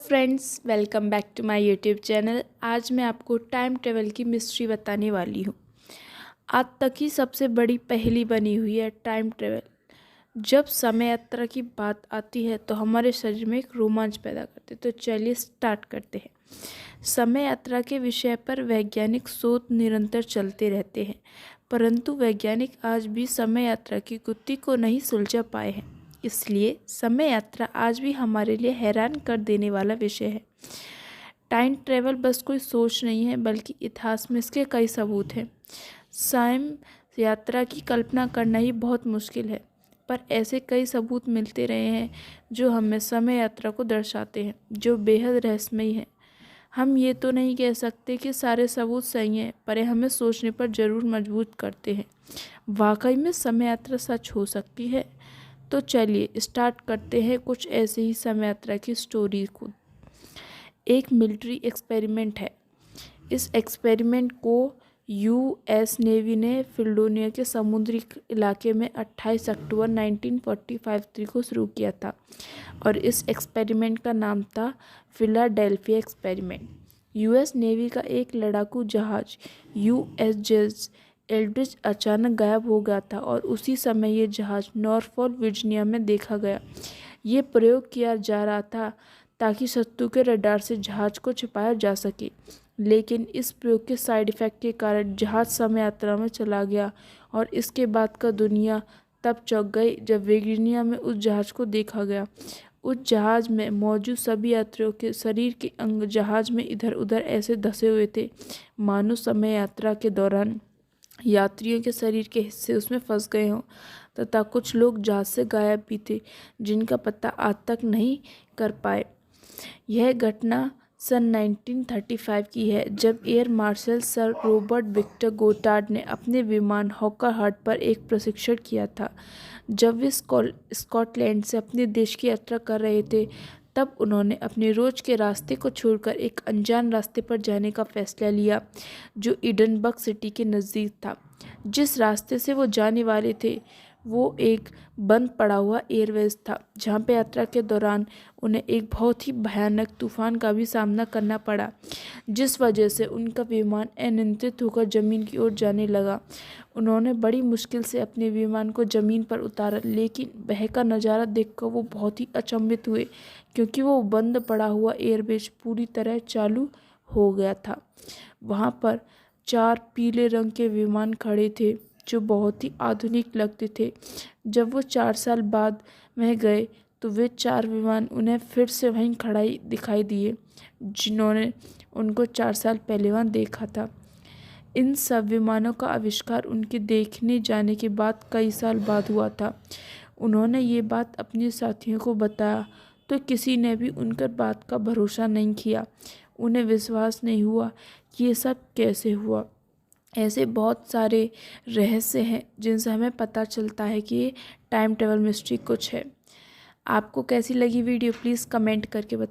Friends, welcome back to my YouTube channel. आज मैं आपको टाइम ट्रेवल की मिस्ट्री बताने वाली हूँ। आज तक की सबसे बड़ी पहेली बनी हुई है टाइम ट्रेवल। जब समय यात्रा की बात आती है तो हमारे शरीर में एक रोमांच पैदा करते हैं। तो चलिए स्टार्ट करते हैं। समय यात्रा के विषय पर वैज्ञानिक शोध निरंतर चलते रहते हैं, परंतु वैज्ञानिक आज भी समय यात्रा की गुत्थी को नहीं सुलझा पाए हैं। इसलिए समय यात्रा आज भी हमारे लिए हैरान कर देने वाला विषय है। टाइम ट्रेवल बस कोई सोच नहीं है, बल्कि इतिहास में इसके कई सबूत हैं। समय यात्रा की कल्पना करना ही बहुत मुश्किल है, पर ऐसे कई सबूत मिलते रहे हैं जो हमें समय यात्रा को दर्शाते हैं, जो बेहद रहस्यमयी है। हम ये तो नहीं कह सकते कि सारे सबूत सही हैं, पर ये हमें सोचने पर ज़रूर मजबूर करते हैं। वाकई में समय यात्रा सच हो सकती है? तो चलिए स्टार्ट करते हैं कुछ ऐसे ही समय यात्रा की स्टोरी को। एक मिलिट्री एक्सपेरिमेंट है। इस एक्सपेरिमेंट को यूएस नेवी ने फिलाडेल्फिया के समुद्री इलाके में 28 अक्टूबर 1945 को शुरू किया था, और इस एक्सपेरिमेंट का नाम था फिलाडेल्फिया एक्सपेरिमेंट। यूएस नेवी का एक लड़ाकू जहाज यूएसएस एल्ड्रिच अचानक गायब हो गया था, और उसी समय ये जहाज नॉरफॉक वर्जीनिया में देखा गया। ये प्रयोग किया जा रहा था ताकि शत्रु के रडार से जहाज को छिपाया जा सके, लेकिन इस प्रयोग के साइड इफ़ेक्ट के कारण जहाज समय यात्रा में चला गया, और इसके बाद का दुनिया तब चौंक गई जब वर्जीनिया में उस जहाज को देखा गया। उस जहाज में मौजूद सभी यात्रियों के शरीर के अंग जहाज में इधर उधर ऐसे धंसे हुए थे, मानो समय यात्रा के दौरान यात्रियों के शरीर के हिस्से उसमें फंस गए हों, तथा कुछ लोग जहाज से गायब भी थे, जिनका पता आज तक नहीं कर पाए। यह घटना सन 1935 की है, जब air marshal sir Robert Victor Goddard ने अपने विमान हॉकर हार्ट पर एक प्रशिक्षण किया था। जब वे स्कॉटलैंड से अपने देश की यात्रा कर रहे थे, तब उन्होंने अपने रोज के रास्ते को छोड़कर एक अनजान रास्ते पर जाने का फैसला लिया, जो एडिनबर्ग सिटी के नज़दीक था। जिस रास्ते से वो जाने वाले थे वो एक बंद पड़ा हुआ एयरवेज था, जहाँ पे यात्रा के दौरान उन्हें एक बहुत ही भयानक तूफान का भी सामना करना पड़ा, जिस वजह से उनका विमान अनियंत्रित होकर ज़मीन की ओर जाने लगा। उन्होंने बड़ी मुश्किल से अपने विमान को ज़मीन पर उतारा, लेकिन वह का नज़ारा देखकर वो बहुत ही अचंभित हुए, क्योंकि वो बंद पड़ा हुआ एयरवेज पूरी तरह चालू हो गया था। वहाँ पर 4 पीले रंग के विमान खड़े थे, जो बहुत ही आधुनिक लगते थे। जब वो 4 साल बाद वह गए तो वे 4 विमान उन्हें फिर से वहीं खड़ाई दिखाई दिए, जिन्होंने उनको 4 साल पहले वहाँ देखा था। इन सब विमानों का आविष्कार उनके देखने जाने के बाद कई साल बाद हुआ था। उन्होंने ये बात अपने साथियों को बताया तो किसी ने भी उनकर बात का भरोसा नहीं किया। उन्हें विश्वास नहीं हुआ कि ये सब कैसे हुआ। ऐसे बहुत सारे रहस्य हैं जिनसे हमें पता चलता है कि टाइम ट्रेवल मिस्ट्री कुछ है। आपको कैसी लगी वीडियो, प्लीज़ कमेंट करके बताइए।